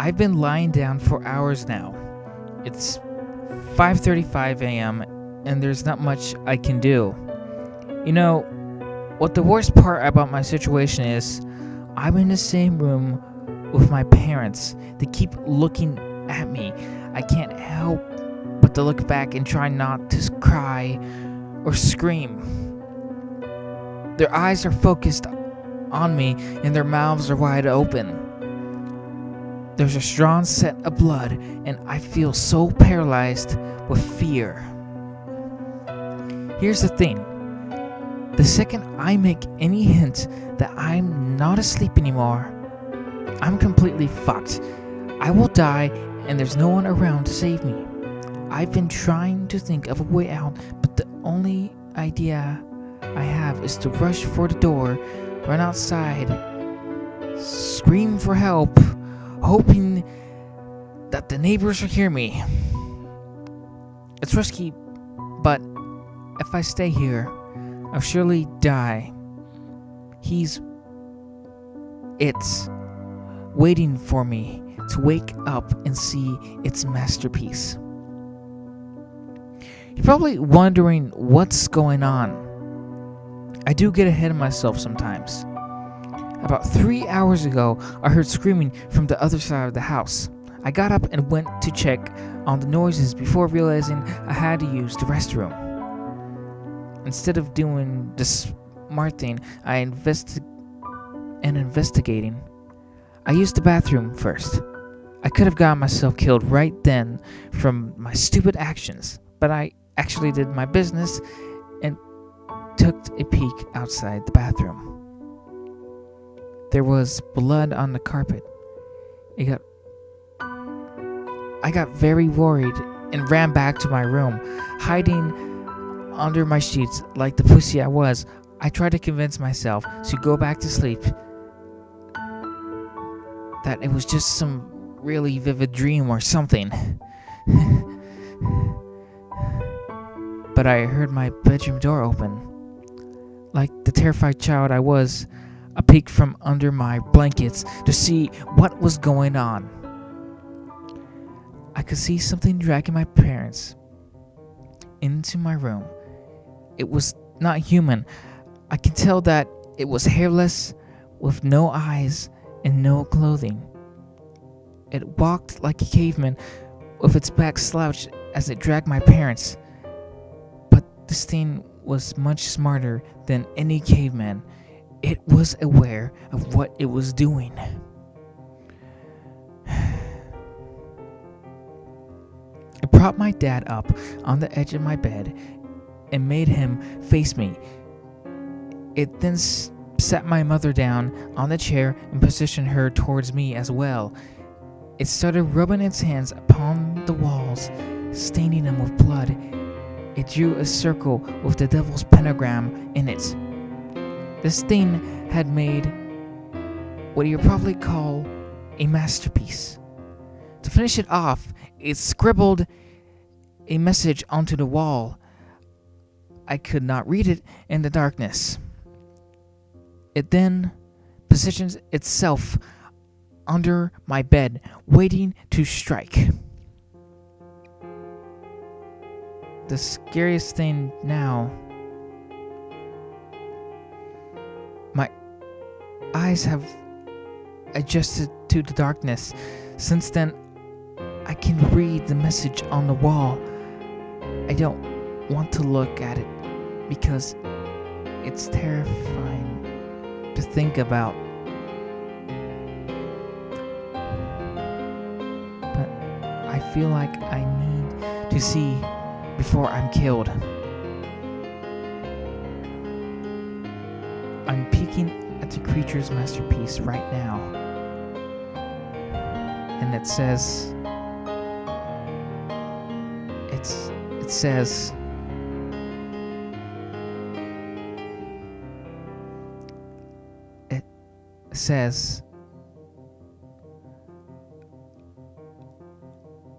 I've been lying down for hours now. It's 5:35 a.m. and there's not much I can do. You know, what the worst part about my situation is, I'm in the same room with my parents. They keep looking at me. I can't help but to look back and try not to cry or scream. Their eyes are focused on me and their mouths are wide open. There's a strong scent of blood and I feel so paralyzed with fear. Here's the thing. The second I make any hint that I'm not asleep anymore, I'm completely fucked. I will die and there's no one around to save me. I've been trying to think of a way out, but the only idea I have is to rush for the door, run outside, scream for help, hoping that the neighbors will hear me. It's risky, but if I stay here, I'll surely die. It's waiting for me to wake up and see its masterpiece. You're probably wondering what's going on. I do get ahead of myself sometimes. About 3 hours ago, I heard screaming from the other side of the house. I got up and went to check on the noises before realizing I had to use the restroom. Instead of doing the smart thing, investigating, I used the bathroom first. I could have gotten myself killed right then from my stupid actions, but I actually did my business and took a peek outside the bathroom. There was blood on the carpet. I got very worried and ran back to my room, hiding under my sheets like the pussy I was. I tried to convince myself to go back to sleep, that it was just some really vivid dream or something. But I heard my bedroom door open. Like the terrified child I was, I peeked from under my blankets to see what was going on. I could see something dragging my parents into my room. It was not human. I can tell that it was hairless, with no eyes and no clothing. It walked like a caveman, with its back slouched as it dragged my parents. But this thing was much smarter than any caveman. It was aware of what it was doing. I propped my dad up on the edge of my bed and made him face me. It then sat my mother down on the chair and positioned her towards me as well. It started rubbing its hands upon the walls, staining them with blood. It drew a circle with the devil's pentagram in it. This thing had made what you probably call a masterpiece. To finish it off, it scribbled a message onto the wall. I could not read it in the darkness. It then positions itself under my bed, waiting to strike. The scariest thing now, my eyes have adjusted to the darkness. Since then, I can read the message on the wall. I don't want to look at it because it's terrifying to think about. But I feel like I need to see before I'm killed. I'm peeking at the creature's masterpiece right now. And it says,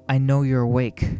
I know you're awake.